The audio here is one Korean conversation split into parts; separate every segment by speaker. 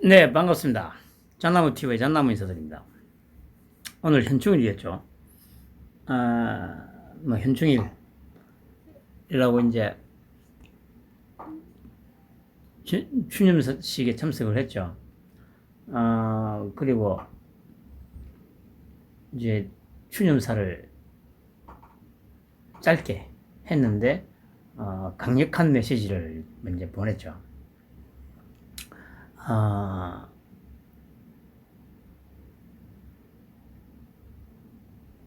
Speaker 1: 네, 반갑습니다. 잣나무TV의 잣나무 인사드립니다. 오늘 현충일이었죠. 뭐, 현충일이라고 이제 추념식에 참석을 했죠. 그리고 이제 추념사를 짧게 했는데, 강력한 메시지를 먼저 보냈죠.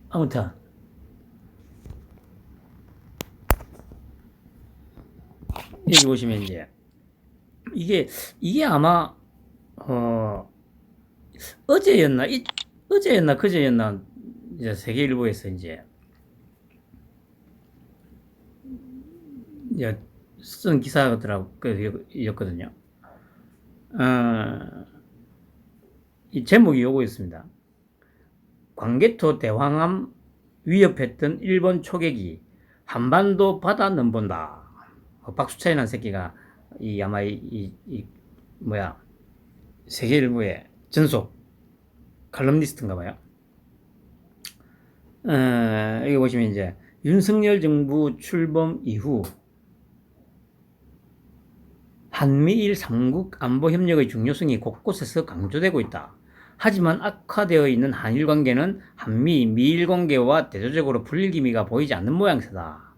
Speaker 1: 아무튼, 여기 보시면 이제, 이게 아마, 어제였나, 어제였나, 그제였나, 이제 세계일보에서 이제 쓴 기사였거든요. 이 제목이 요거였습니다. 광개토 대왕암 위협했던 일본 초계기 한반도 바다 넘본다. 박수차이 난 새끼가 아마 세계일보의 전속 칼럼니스트인가 봐요. 여기 보시면 이제 윤석열 정부 출범 이후 한미일 삼국 안보 협력의 중요성이 곳곳에서 강조되고 있다. 하지만 악화되어 있는 한일 관계는 한미, 미일 관계와 대조적으로 풀릴 기미가 보이지 않는 모양새다.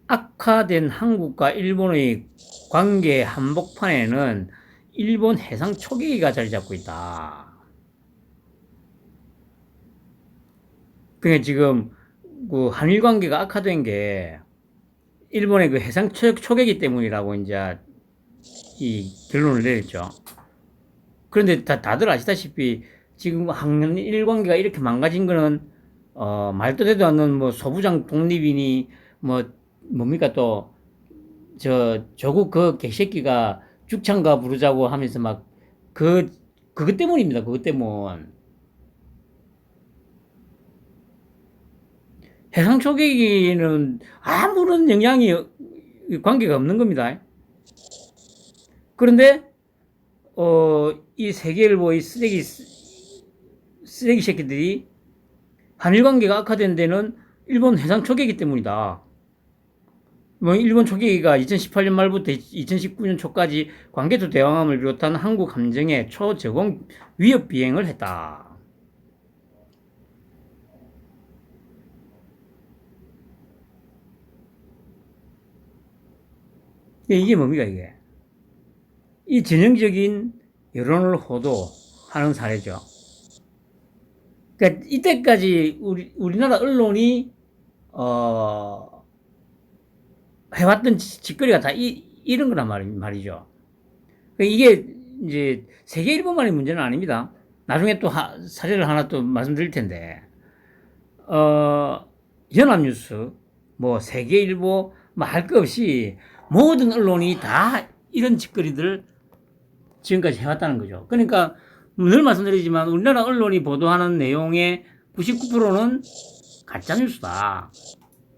Speaker 1: 악화된 한국과 일본의 관계 한복판에는 일본 해상 초계기가 자리 잡고 있다. 그러니까 지금 그 한일 관계가 악화된 게 일본의 그 해상 초계기 때문이라고 이제 이 결론을 내렸죠. 그런데 다들 아시다시피 지금 한일 관계가 이렇게 망가진 거는 말도 되도 않는 뭐 소부장 독립이니 뭡니까 또 조국 그 개새끼가 죽창가 부르자고 하면서 막 그것 때문입니다. 그것 때문. 해상 초계기는 아무런 영향이 관계가 없는 겁니다. 그런데 이 세계일보의 쓰레기 새끼들이 한일 관계가 악화된 데는 일본 해상 초계기 때문이다. 뭐 일본 초계기가 2018년 말부터 2019년 초까지 광개토 대왕함을 비롯한 한국 함정에 초저공 위협 비행을 했다. 이게 뭡니까 이게? 이 전형적인 여론을 호도하는 사례죠. 그러니까 이때까지 우리나라 언론이 해왔던 짓거리가 다 이런 거란 말이죠. 그러니까 이게 이제 세계일보만의 문제는 아닙니다. 나중에 또 사례를 하나 또 말씀드릴 텐데, 연합뉴스, 뭐 세계일보, 뭐 할 거 없이 모든 언론이 다 이런 짓거리들을 지금까지 해왔다는 거죠. 그러니까 늘 말씀드리지만 우리나라 언론이 보도하는 내용의 99%는 가짜뉴스다.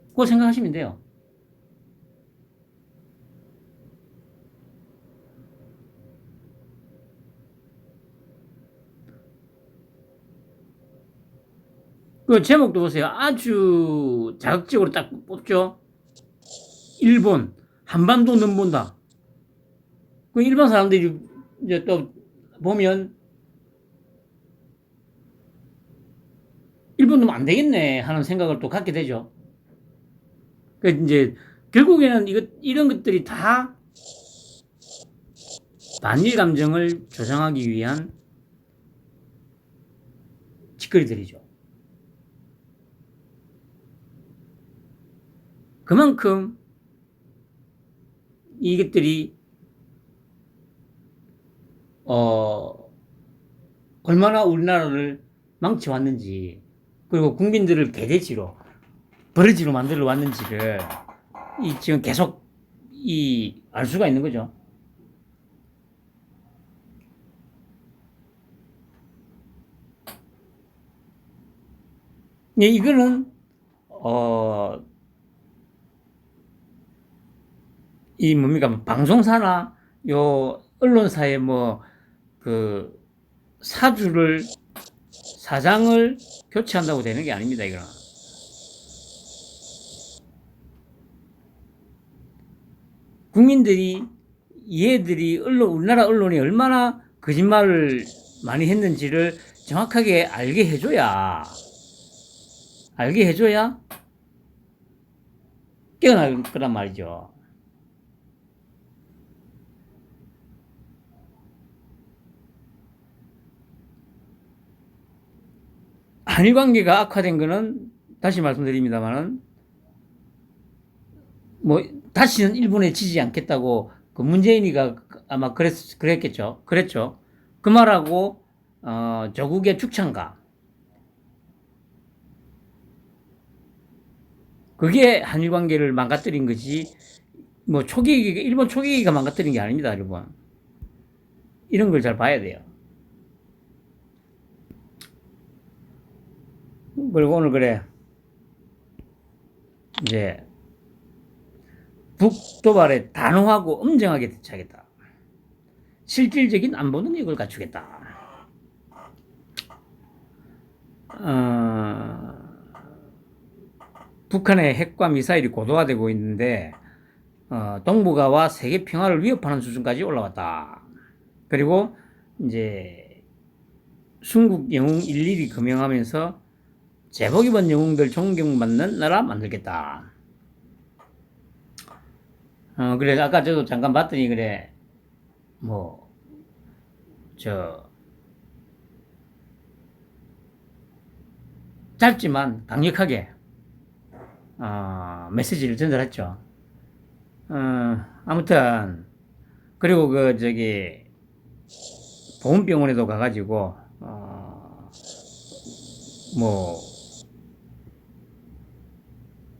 Speaker 1: 그거 생각하시면 돼요. 그 제목도 보세요. 아주 자극적으로 딱 뽑죠. 일본, 한반도 넘본다. 그 일반 사람들이 이제 또 보면 일본 놈 안 되겠네 하는 생각을 또 갖게 되죠. 그 이제 결국에는 이런 것들이 다 반일 감정을 조장하기 위한 짓거리들이죠. 그만큼 이것들이 얼마나 우리나라를 망쳐왔는지, 그리고 국민들을 개돼지로 버러지로 만들어 왔는지를 지금 계속 알 수가 있는 거죠. 이거는 뭡니까 방송사나 요 언론사의 뭐 그 사장을 교체한다고 되는 게 아닙니다, 이거는. 국민들이, 얘들이 우리나라 언론이 얼마나 거짓말을 많이 했는지를 정확하게 알게 해줘야 깨어날 거란 말이죠. 한일 관계가 악화된 거는 다시 말씀드립니다만은 뭐 다시는 일본에 지지 않겠다고 그 문재인이가 아마 그랬죠. 그 말하고 조국의 축창가, 그게 한일 관계를 망가뜨린 거지. 뭐 일본 초계기가 망가뜨린 게 아닙니다, 여러분. 이런 걸 잘 봐야 돼요. 그리고 오늘 그래 이제 북 도발에 단호하고 엄정하게 대처하겠다. 실질적인 안보 능력을 갖추겠다. 북한의 핵과 미사일이 고도화되고 있는데 동북아와 세계 평화를 위협하는 수준까지 올라왔다. 그리고 이제 중국 영웅 일일이 금명하면서 제복 입은 영웅들 존경받는 나라 만들겠다. 그래 아까 저도 잠깐 봤더니 그래 짧지만 강력하게 메시지를 전달했죠. 아무튼 그리고 보훈병원에도 가가지고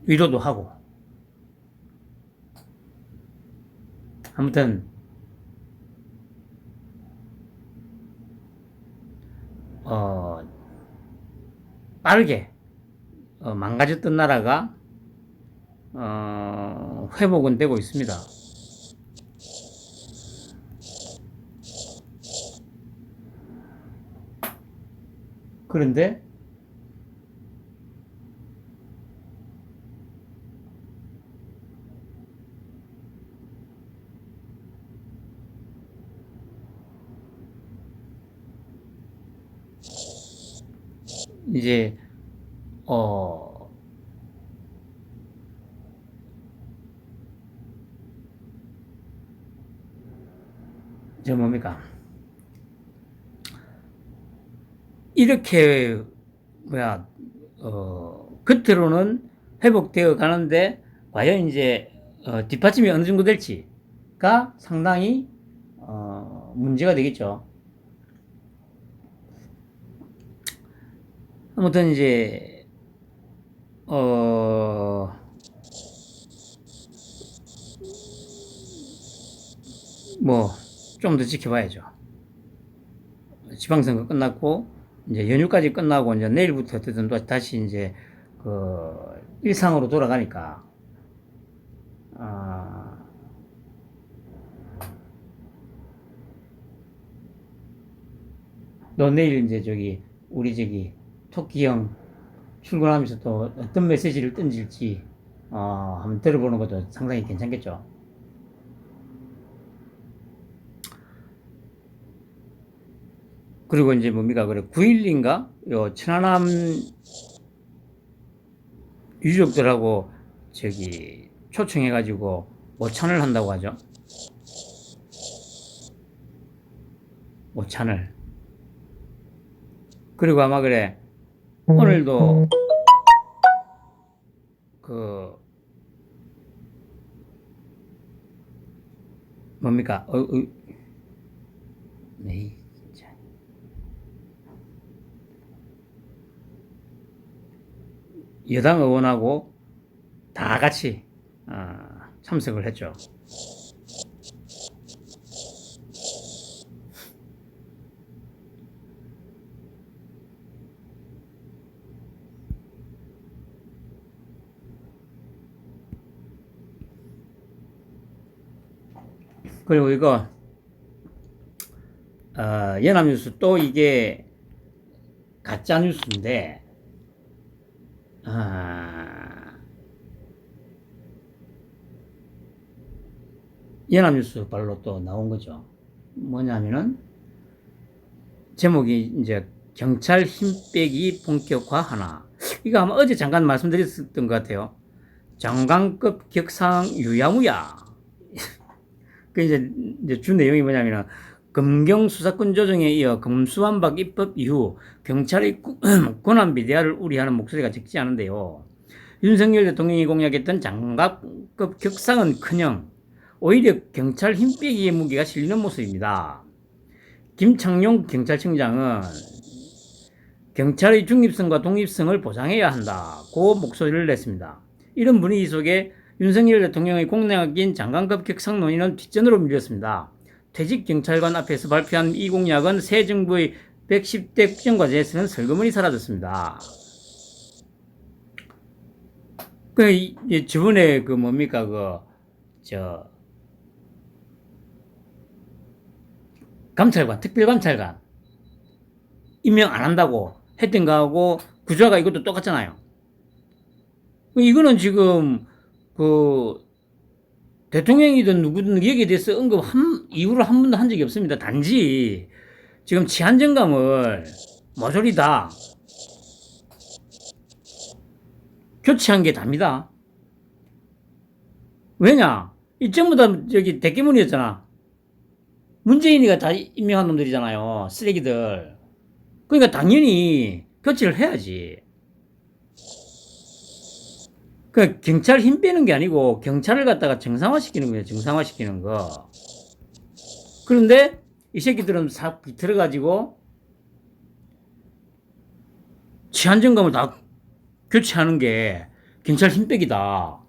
Speaker 1: 위로도 하고, 아무튼 빠르게 망가졌던 나라가 회복은 되고 있습니다. 그런데 이제 뭡니까? 이렇게 겉으로는 회복되어 가는데 과연 이제 뒷받침이 어느 정도 될지가 상당히 문제가 되겠죠. 아무튼 이제 좀 더 지켜봐야죠. 지방선거 끝났고 이제 연휴까지 끝나고 이제 내일부터 어쨌든 또 다시 이제 일상으로 돌아가니까 너 내일 이제 우리 토끼 형 출근하면서 또 어떤 메시지를 던질지 한번 들어보는 것도 상당히 괜찮겠죠. 그리고 이제 뭡니까 그래 9.12인가 요 천안함 유족들하고 초청해가지고 모찬을 한다고 하죠. 모찬을. 그리고 아마 그래 오늘도 뭡니까 네, 진짜. 여당 의원하고 다 같이 참석을 했죠. 그리고 이거 연합뉴스 또 이게 가짜 뉴스인데, 연합뉴스 발로 또 나온 거죠. 뭐냐면은, 제목이 이제 경찰 힘빼기 본격화하나. 이거 아마 어제 잠깐 말씀드렸던 것 같아요. 장관급 격상 유야무야. 그 이제 주 내용이 뭐냐면은, 검경 수사권 조정에 이어 검수완박 입법 이후 경찰의 권한 비대화를 우려하는 목소리가 적지 않은데요. 윤석열 대통령이 공약했던 장관급 격상은커녕 오히려 경찰 힘빼기의 무게가 실리는 모습입니다. 김창룡 경찰청장은 경찰의 중립성과 독립성을 보장해야 한다고 목소리를 냈습니다. 이런 분위기 속에 윤석열 대통령의 공약인 장관급 격상 논의는 뒷전으로 밀렸습니다. 퇴직 경찰관 앞에서 발표한 이 공약은 새 정부의 110대 국정과제에서는 슬그머니 사라졌습니다. 저번에 감찰관, 특별감찰관 임명 안 한다고 했던 거하고 구조가 이것도 똑같잖아요. 이거는 지금 대통령이든 누구든 여기에 대해서 언급 이후로 한 번도 한 적이 없습니다. 단지 지금 치안정감을 모조리 다 교체한 게 답니다. 왜냐? 이 전부 다 대깨문이었잖아. 문재인이가 다 임명한 놈들이잖아요. 쓰레기들. 그러니까 당연히 교체를 해야지. 그 경찰 힘 빼는 게 아니고 경찰을 갖다가 정상화시키는 거예요. 정상화시키는 거. 그런데 이 새끼들은 싹 들어가지고 치안정감을 다 교체하는 게 경찰 힘 빼기다.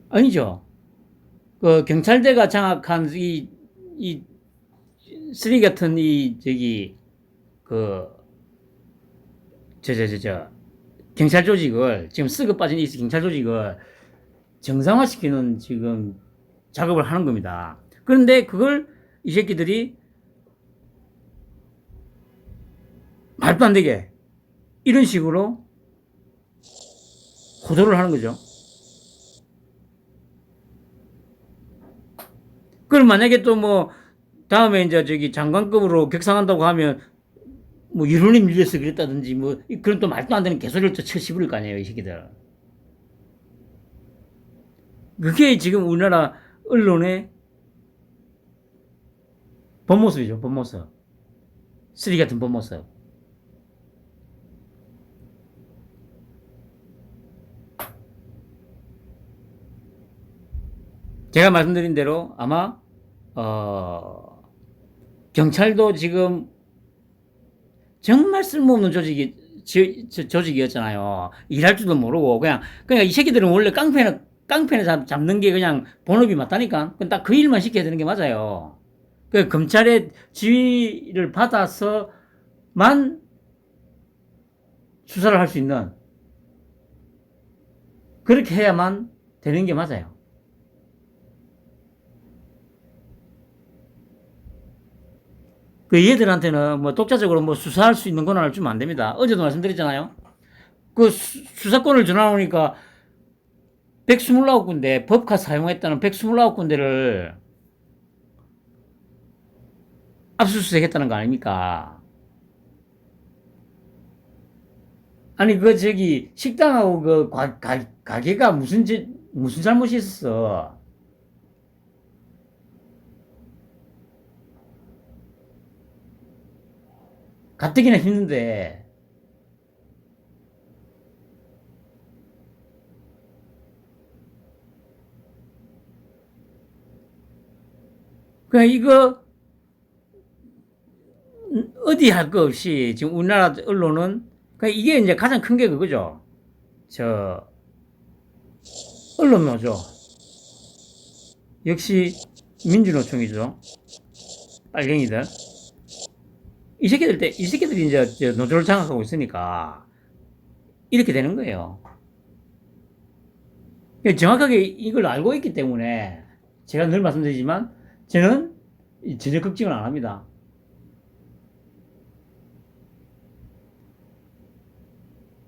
Speaker 1: 아니죠. 그 경찰대가 장악한 이 쓰레기 같은 경찰 조직을, 지금 썩어 빠진 이 경찰 조직을 정상화시키는 지금 작업을 하는 겁니다. 그런데 그걸 이 새끼들이 말도 안 되게 이런 식으로 호도를 하는 거죠. 그럼 만약에 또 다음에 이제 장관급으로 격상한다고 하면 여론이 밀려서 그랬다든지 그런 또 말도 안 되는 개소리를 또 쳐씹을 거 아니에요, 이 새끼들. 그게 지금 우리나라 언론의 본 모습이죠, 본 모습. 쓰레기 같은 본 모습. 제가 말씀드린 대로 아마 경찰도 지금 정말 쓸모없는 조직이었잖아요. 일할 줄도 모르고 그냥 이 새끼들은 원래 깡패는 잡는 게 그냥 본업이 맞다니까. 딱 그 일만 시켜야 되는 게 맞아요. 그 검찰의 지휘를 받아서만 수사를 할 수 있는, 그렇게 해야만 되는 게 맞아요. 얘들한테는 독자적으로 수사할 수 있는 권한을 주면 안 됩니다. 어제도 말씀드렸잖아요. 수사권을 전화오니까 129군데, 법카 사용했다는 129군데를 압수수색했다는 거 아닙니까? 아니, 식당하고 가게가 무슨 잘못이 있었어. 가뜩이나 힘든데. 이거, 어디 할 거 없이, 지금 우리나라 언론은, 이게 이제 가장 큰 게 그거죠. 언론노조. 역시, 민주노총이죠. 빨갱이들. 이 새끼들이 이제 노조를 장악하고 있으니까, 이렇게 되는 거예요. 정확하게 이걸 알고 있기 때문에, 제가 늘 말씀드리지만, 저는 전혀 걱정을 안 합니다.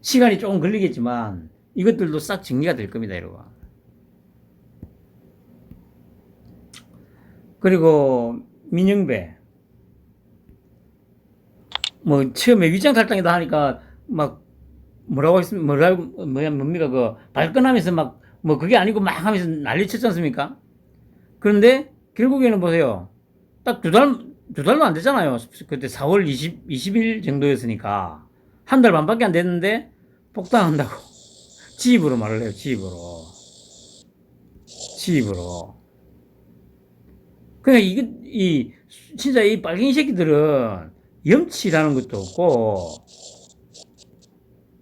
Speaker 1: 시간이 조금 걸리겠지만 이것들도 싹 정리가 될 겁니다, 여러분. 그리고 민영배 뭐 처음에 위장 탈당이다 하니까 막 뭐라고 했으면 뭡니까 그 발끈하면서 막 뭐 그게 아니고 막 하면서 난리 쳤지 않습니까? 그런데 결국에는 보세요. 딱 두 달도 안 되잖아요. 그때 4월 20일 정도였으니까 한 달 반밖에 안 됐는데 복당한다고 지입으로 말을 해요. 지입으로. 그러니까 이 진짜 이 빨갱이 새끼들은 염치라는 것도 없고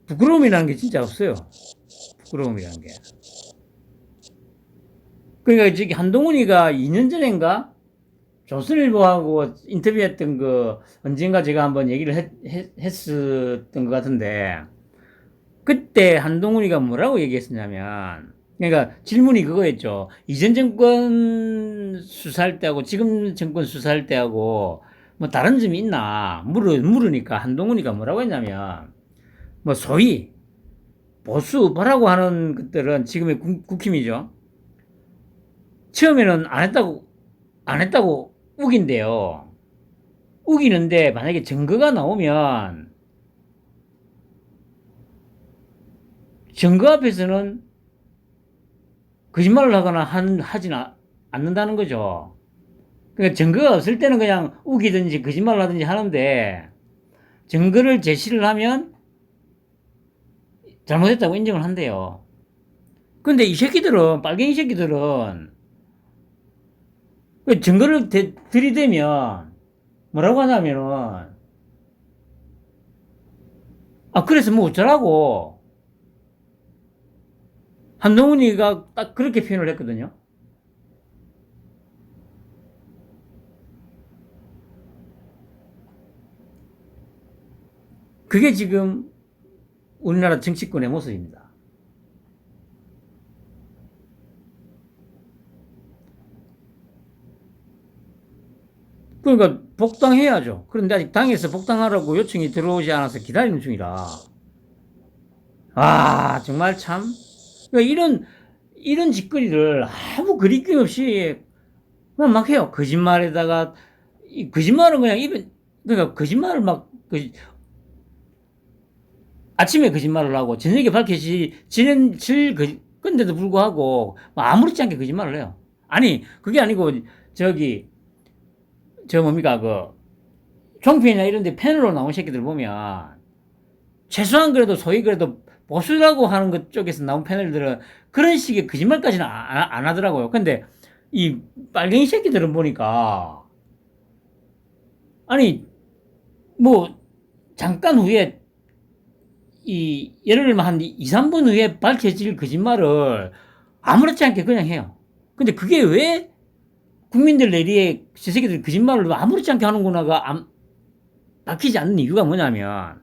Speaker 1: 부끄러움이라는 게 진짜 없어요. 부끄러움이라는 게. 그러니까 저기 한동훈이가 2년 전인가 조선일보하고 인터뷰했던 그 언젠가 제가 한번 얘기를 했었던 것 같은데 그때 한동훈이가 뭐라고 얘기했었냐면 그러니까 질문이 그거였죠. 이전 정권 수사할 때하고 지금 정권 수사할 때하고 뭐 다른 점이 있나 물으니까 한동훈이가 뭐라고 했냐면 뭐 소위 보수 우파라고 하는 것들은 지금의 국힘이죠. 처음에는 안 했다고 우긴대요. 우기는데 만약에 증거가 나오면 증거 앞에서는 거짓말을 하거나 하지는 않는다는 거죠. 그러니까 증거가 없을 때는 그냥 우기든지 거짓말을 하든지 하는데 증거를 제시를 하면 잘못했다고 인정을 한대요. 근데 이 새끼들은 빨갱이 새끼들은 그 증거를 들이대면 뭐라고 하냐면은 그래서 뭐 어쩌라고 한동훈이가 딱 그렇게 표현을 했거든요. 그게 지금 우리나라 정치권의 모습입니다. 그러니까 복당해야죠. 그런데 아직 당에서 복당하라고 요청이 들어오지 않아서 기다리는 중이라. 정말 참. 그러니까 이런 짓거리를 아무 그리낌 없이 그냥 막 해요. 거짓말에다가, 거짓말은 그냥 그러니까 거짓말을 아침에 거짓말을 하고, 저녁에 근데도 불구하고, 아무렇지 않게 거짓말을 해요. 아니, 그게 아니고, 저기, 뭡니까, 종편이나 이런 데 패널로 나온 새끼들 보면, 최소한 소위 그래도 보수라고 하는 것 쪽에서 나온 패널들은 그런 식의 거짓말까지는 안 하더라고요. 근데 이 빨갱이 새끼들은 보니까 아니 뭐 잠깐 후에 예를 들면 한 2, 3분 후에 밝혀질 거짓말을 아무렇지 않게 그냥 해요. 근데 그게 왜 국민들 내리에 저 새끼들이 거짓말을 아무렇지 않게 하는구나가 밝히지 않는 이유가 뭐냐면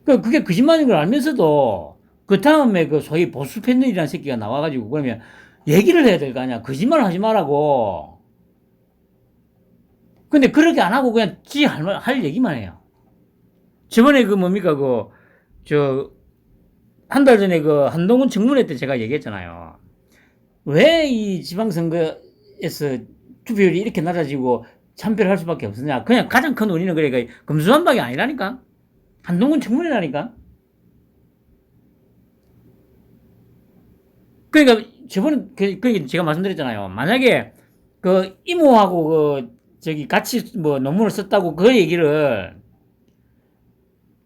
Speaker 1: 그게 거짓말인 걸 알면서도 그 다음에 그 소위 보수 팬들이라는 새끼가 나와가지고 그러면 얘기를 해야 될 거 아니야. 거짓말 하지 말라고. 근데 그렇게 안 하고 그냥 할 얘기만 해요. 저번에 한 달 전에 한동훈 청문회 때 제가 얘기했잖아요. 왜 이 지방선거에서 투표율이 이렇게 낮아지고 참패를 할 수밖에 없었냐. 그냥 가장 큰 원인은 그러니까 금수환박이 아니라니까. 한동훈 청문회라니까. 그러니까 저번에 제가 말씀드렸잖아요. 만약에 이모하고 같이 논문을 썼다고 그 얘기를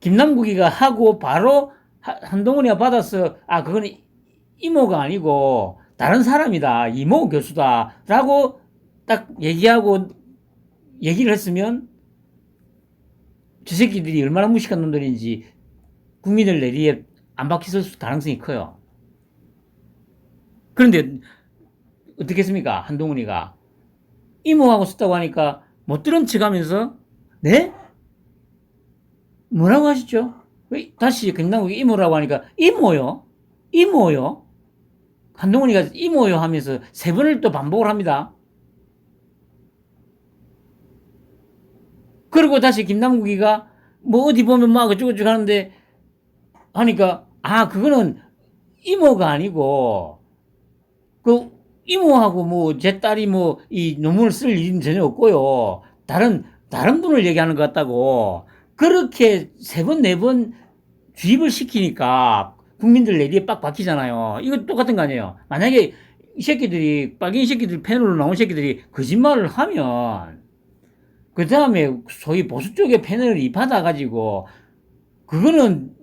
Speaker 1: 김남국이가 하고 바로 한동훈이가 받아서 그거는 이모가 아니고 다른 사람이다. 이모 교수다라고 딱 얘기를 했으면 저 새끼들이 얼마나 무식한 놈들인지 국민들 내리에 안 박혔을 가능성이 커요. 그런데 어떻게 했습니까? 한동훈이가 이모하고 썼다고 하니까 못 들은 척 하면서 네? 뭐라고 하시죠? 다시 김남국이 이모라고 하니까 이모요? 한동훈이가 이모요 하면서 3번을 또 반복을 합니다. 그리고 다시 김남국이가 뭐 어디 보면 막 어쩌고저쩌고 하는데 하니까 그거는 이모가 아니고 그 이모하고 뭐 제 딸이 뭐 이 논문을 쓸 일은 전혀 없고요. 다른 분을 얘기하는 것 같다고 그렇게 3번, 4번 주입을 시키니까 국민들 내리에 빡 박히잖아요. 이거 똑같은 거 아니에요. 만약에 이 새끼들이 빨갱이 새끼들 패널로 나온 새끼들이 거짓말을 하면 그 다음에 소위 보수 쪽의 패널을 입하다가지고 그거는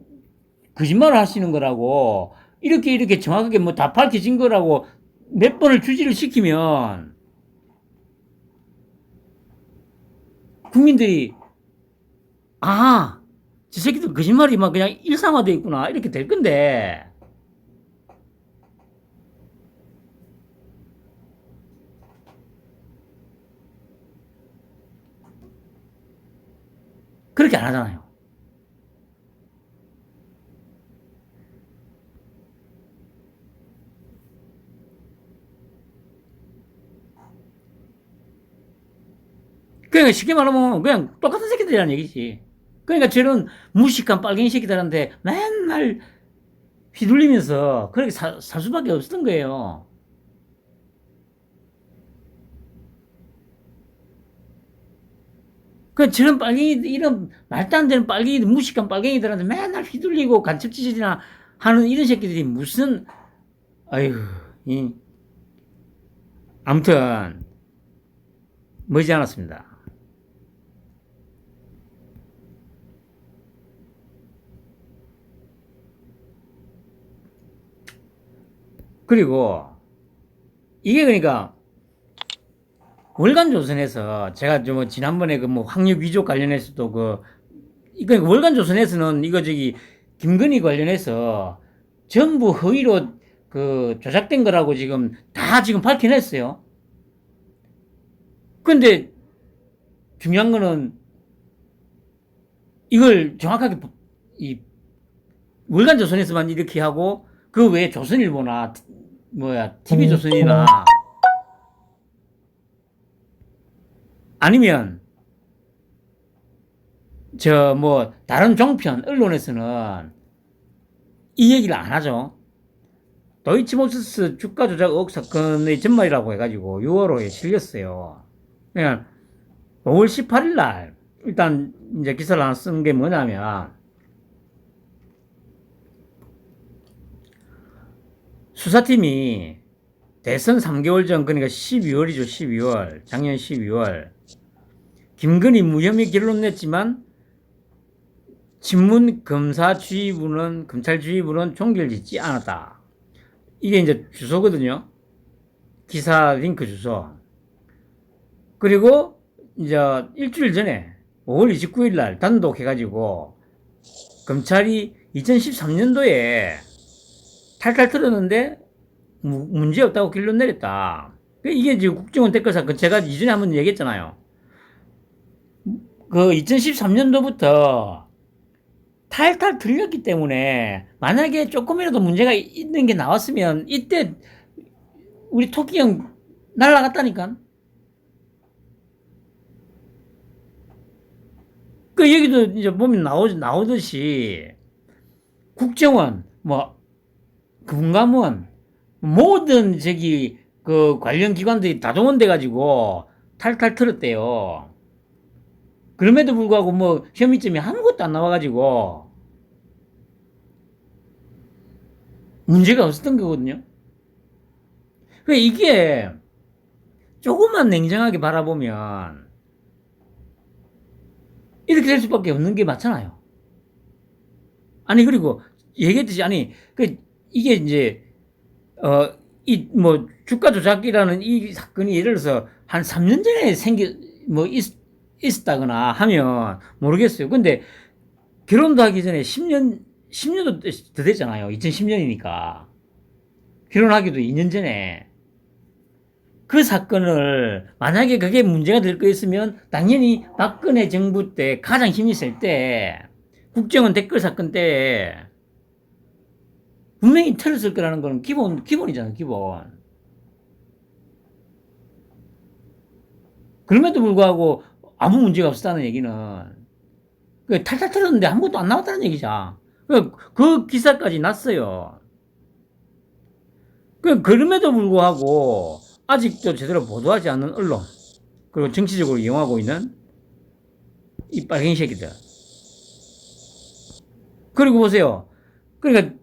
Speaker 1: 거짓말을 하시는 거라고 이렇게 정확하게 뭐 다 밝혀진 거라고 몇 번을 주지를 시키면 국민들이 저 새끼들 거짓말이 막 그냥 일상화되어 있구나 이렇게 될 건데 그렇게 안 하잖아요. 그러니까 쉽게 말하면 그냥 똑같은 새끼들이라는 얘기지. 그러니까 저런 무식한 빨갱이 새끼들한테 맨날 휘둘리면서 그렇게 살 수밖에 없었던 거예요. 그 저런 빨갱이 이런 말도 안 되는 빨갱이 무식한 빨갱이들한테 맨날 휘둘리고 간첩짓이나 하는 이런 새끼들이 무슨 아유 아무튼 머지 않았습니다. 그리고 이게 그러니까 월간조선에서 제가 좀 지난번에 그 뭐 학력 위조 관련해서도 그러니까 월간조선에서는 이거 김건희 관련해서 전부 허위로 그 조작된 거라고 다 밝혀냈어요. 근데 중요한 거는 이걸 정확하게 이 월간조선에서만 이렇게 하고 그 외에 조선일보나 TV조선이나 아니면 다른 종편 언론에서는 이 얘기를 안 하죠. 도이치모터스 주가 조작 의혹 사건의 전말이라고 해가지고 6월호에 실렸어요. 그냥 5월 18일 날 일단 이제 기사를 하나 쓴 게 뭐냐면 수사팀이 대선 3개월 전 그러니까 12월이죠. 12월 작년 12월 김건희 무혐의 결론 냈지만 친문 검사 주의부는 검찰 주의부는 종결짓지 않았다. 이게 이제 주소거든요. 기사 링크 주소. 그리고 이제 일주일 전에 5월 29일 날 단독 해가지고 검찰이 2013년도에 탈탈 털었는데 문제 없다고 결론 내렸다. 이게 지금 국정원 댓글 사건 제가 이전에 한번 얘기했잖아요. 그 2013년도부터 탈탈 틀렸기 때문에 만약에 조금이라도 문제가 있는 게 나왔으면 이때 우리 토끼 형 날라갔다니까. 그 얘기도 이제 보면 나오듯이 국정원, 금감원, 모든 그 관련 기관들이 다 동원돼가지고 탈탈 털었대요. 그럼에도 불구하고 혐의점이 아무것도 안 나와가지고 문제가 없었던 거거든요. 이게 조금만 냉정하게 바라보면 이렇게 될 수밖에 없는 게 맞잖아요. 그리고 얘기했듯이 이게 이제 주가 조작이라는 이 사건이 예를 들어서 한 3년 전에 있었다거나 하면 모르겠어요. 근데 결혼도 하기 전에 10년도 더 됐잖아요. 2010년이니까. 결혼하기도 2년 전에. 그 사건을 만약에 그게 문제가 될 거였으면 당연히 박근혜 정부 때 가장 힘이 셀 때 국정원 댓글 사건 때 분명히 틀었을 거라는 건 기본이잖아, 기본. 그럼에도 불구하고 아무 문제가 없었다는 얘기는 탈탈 털었는데 아무것도 안 나왔다는 얘기죠. 그 기사까지 났어요. 그럼에도 불구하고 아직도 제대로 보도하지 않는 언론, 그리고 정치적으로 이용하고 있는 이 빨갱이 새끼들. 그리고 보세요. 그러니까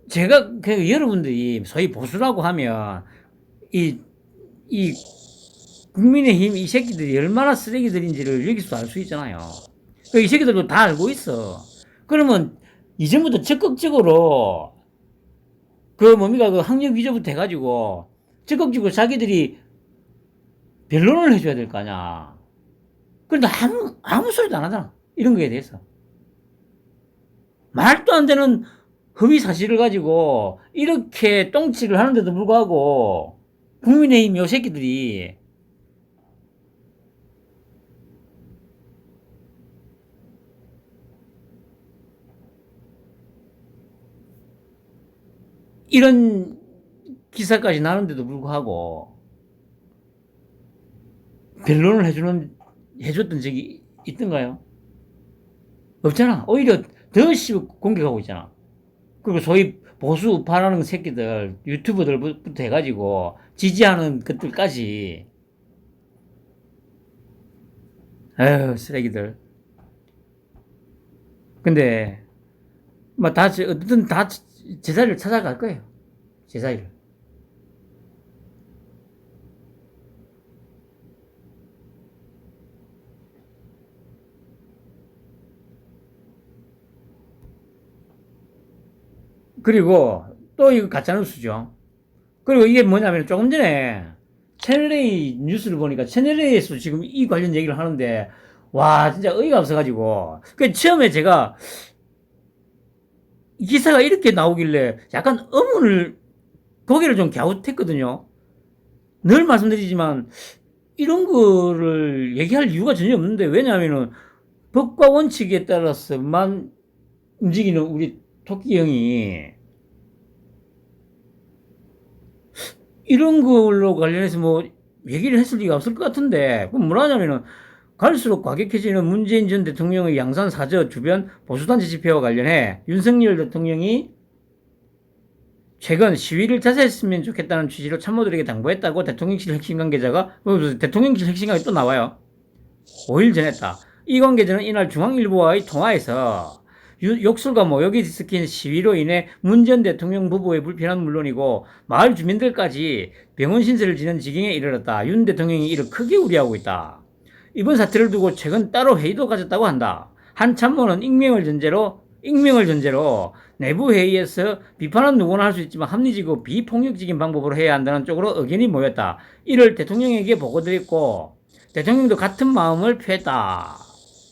Speaker 1: 제가 여러분들이 소위 보수라고 하면 이 국민의힘 이 새끼들이 얼마나 쓰레기들인지를 여기서 알 수 있잖아요. 이 새끼들도 다 알고 있어. 그러면 이전부터 적극적으로 뭡니까 학력 위조부터 해가지고 적극적으로 자기들이 변론을 해줘야 될 거 아니야. 그런데 아무 소리도 안 하잖아. 이런 거에 대해서. 말도 안 되는 허위 사실을 가지고 이렇게 똥치를 하는데도 불구하고 국민의힘 요 새끼들이 이런 기사까지 나는데도 불구하고 변론을 해줬던 적이 있던가요? 없잖아. 오히려 더 공격하고 있잖아. 그리고 소위 보수 우파라는 새끼들, 유튜버들부터 해가지고 지지하는 것들까지. 에휴, 쓰레기들. 근데, 어쨌든 다 제자리를 찾아갈 거예요. 제자리를. 그리고 또 이거 가짜뉴스죠. 그리고 이게 뭐냐면 조금 전에 채널A 뉴스를 보니까 채널A에서 지금 이 관련 얘기를 하는데 와 진짜 어이가 없어가지고 처음에 제가 이 기사가 이렇게 나오길래 약간 고개를 좀 갸웃했거든요. 늘 말씀드리지만 이런 거를 얘기할 이유가 전혀 없는데 왜냐하면은 법과 원칙에 따라서만 움직이는 우리 토끼 형이 이런 걸로 관련해서 뭐 얘기를 했을 리가 없을 것 같은데 그럼 뭐라 하냐면은 갈수록 과격해지는 문재인 전 대통령의 양산 사저 주변 보수단체 집회와 관련해 윤석열 대통령이 최근 시위를 자제했으면 좋겠다는 취지로 참모들에게 당부했다고 대통령실 핵심 관계자가 대통령실 핵심 관계자 또 나와요. 5일 전했다. 이 관계자는 이날 중앙일보와의 통화에서 욕설과 모욕이 섞인 시위로 인해 문 전 대통령 부부의 불편함은 물론이고 마을 주민들까지 병원 신세를 지는 지경에 이르렀다. 윤 대통령이 이를 크게 우려하고 있다. 이번 사태를 두고 최근 따로 회의도 가졌다고 한다. 한 참모는 익명을 전제로 내부 회의에서 비판은 누구나 할 수 있지만 합리적이고 비폭력적인 방법으로 해야 한다는 쪽으로 의견이 모였다. 이를 대통령에게 보고드렸고 대통령도 같은 마음을 표했다.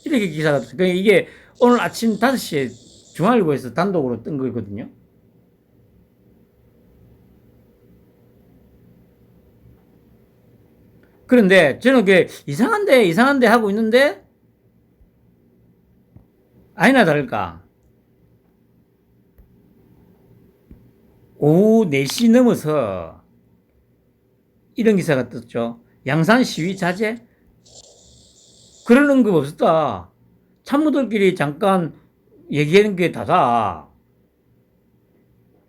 Speaker 1: 이렇게 기사가 그러니까 이게 오늘 아침 5시에 중앙일보에서 단독으로 뜬 거거든요. 그런데 저는 이상한데 하고 있는데 아니나 다를까 오후 4시 넘어서 이런 기사가 떴죠. 양산 시위 자제? 그러는 거 없었다. 참모들끼리 잠깐 얘기하는 게 다다.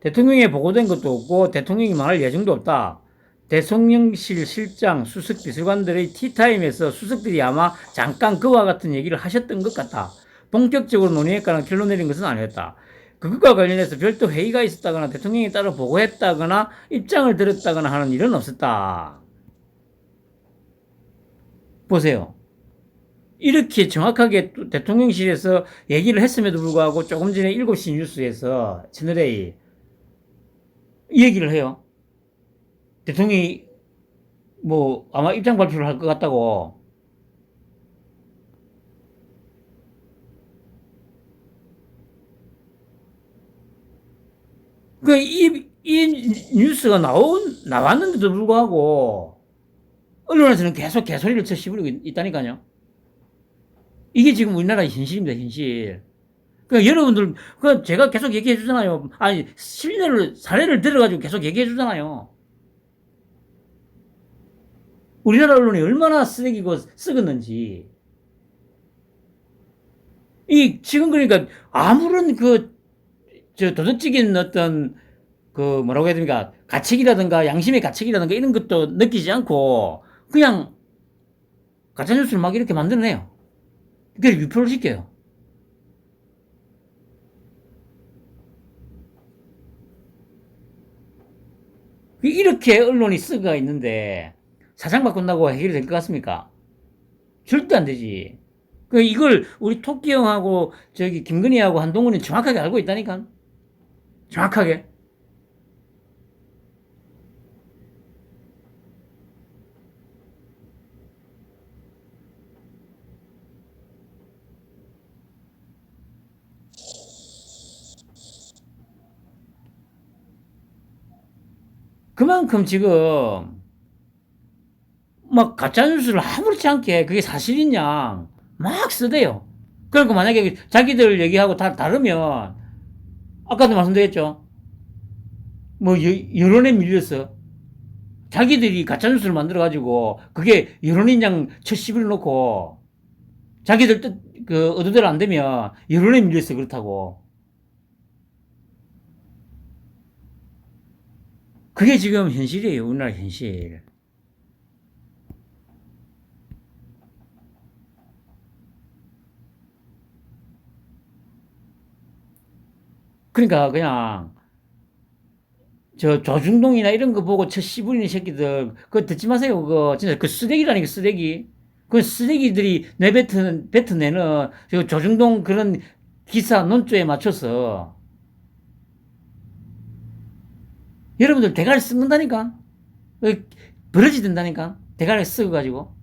Speaker 1: 대통령에 보고된 것도 없고 대통령이 말할 예정도 없다. 대통령실 실장, 수석 비서관들의 티타임에서 수석들이 아마 잠깐 그와 같은 얘기를 하셨던 것 같다. 본격적으로 논의했거나 결론 내린 것은 아니었다. 그것과 관련해서 별도 회의가 있었다거나 대통령에 따라 보고했다거나 입장을 들었다거나 하는 일은 없었다. 보세요. 이렇게 정확하게 대통령실에서 얘기를 했음에도 불구하고 조금 전에 7시 뉴스에서 채널A 이 얘기를 해요. 대통령이 뭐 아마 입장 발표를 할 것 같다고. 이 뉴스가 나왔는데도 불구하고 언론에서는 계속 개소리를 쳐 씹으려고 있다니까요. 이게 지금 우리나라의 현실입니다, 현실. 그러니까 여러분들, 그 제가 계속 얘기해 주잖아요. 아니, 사례를 들어가지고 계속 얘기해 주잖아요. 우리나라 언론이 얼마나 쓰레기고 썩었는지. 지금 그러니까 아무런 도덕적인 어떤 뭐라고 해야 됩니까? 가책이라든가 양심의 가책이라든가 이런 것도 느끼지 않고 그냥 가짜뉴스를 막 이렇게 만들어내요. 그걸 유포를 시켜요. 이렇게 언론이 썩어가 있는데 사장 바꾼다고 해결이 될 것 같습니까? 절대 안 되지. 이걸 우리 토끼 형하고 저기 김건희하고 한동훈이 정확하게 알고 있다니까. 정확하게. 그만큼 지금 막 가짜뉴스를 아무렇지 않게 그게 사실이냐 막 쓰대요. 그러니까 만약에 자기들 얘기하고 다 다르면 아까도 말씀드렸죠. 뭐 여론에 밀려서 자기들이 가짜뉴스를 만들어가지고 그게 여론인 양 쳐씹을 놓고 자기들 뜻 의도대로 안 되면 여론에 밀려서 그렇다고. 그게 지금 현실이에요. 우리나라 현실. 그러니까 그냥 조중동이나 이런 거 보고 씹으리는 새끼들 그거 듣지 마세요. 그거 진짜 그 쓰레기라니까 쓰레기. 그 쓰레기들이 뱉어내는 조중동 그런 기사 논조에 맞춰서 여러분들 대가리 썩는다니까. 버러지 된다니까. 대가리 썩어가지고.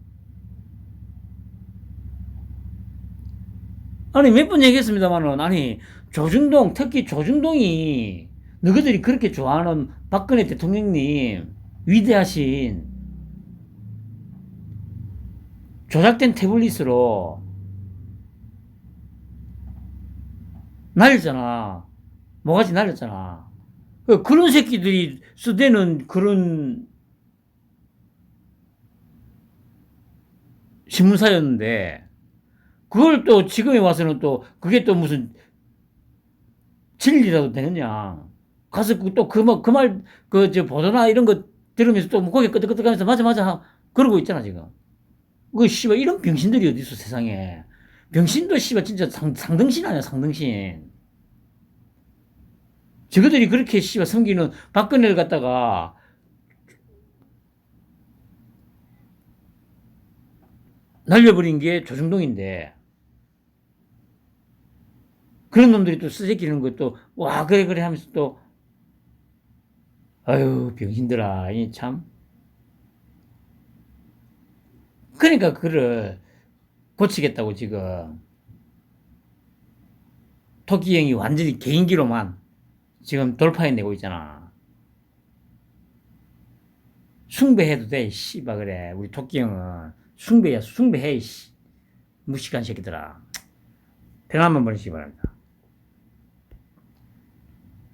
Speaker 1: 아니 몇 번 얘기했습니다만은 아니 조중동 특히 조중동이 너희들이 그렇게 좋아하는 박근혜 대통령님 위대하신 조작된 태블릿으로 날렸잖아. 뭐가지 날렸잖아. 그런 새끼들이 쓰대는 그런 신문사였는데 그걸 또 지금에 와서는 또 그게 또 무슨 진리라도 되느냐. 가서 또 보도나 이런 거 들으면서 또 고개 끄덕끄덕 하면서 맞아, 맞아. 그러고 있잖아, 지금. 씨발, 이런 병신들이 어딨어, 세상에. 병신도 씨발, 진짜 상등신 아니야, 상등신. 저거들이 그렇게 씨발 섬기는 박근혜를 갖다가 날려버린 게 조중동인데, 그런 놈들이 또 쓰새끼는 것도, 와, 그래, 그래 하면서 또, 아유, 병신들아, 이 참. 그러니까 그를 고치겠다고 지금 토끼 형이 완전히 개인기로만 지금 돌파해내고 있잖아. 숭배해도 돼, 씨발, 그래. 우리 토끼 형은 숭배야, 숭배해, 씨. 무식한 새끼들아. 평안만 보내시기 바랍니다.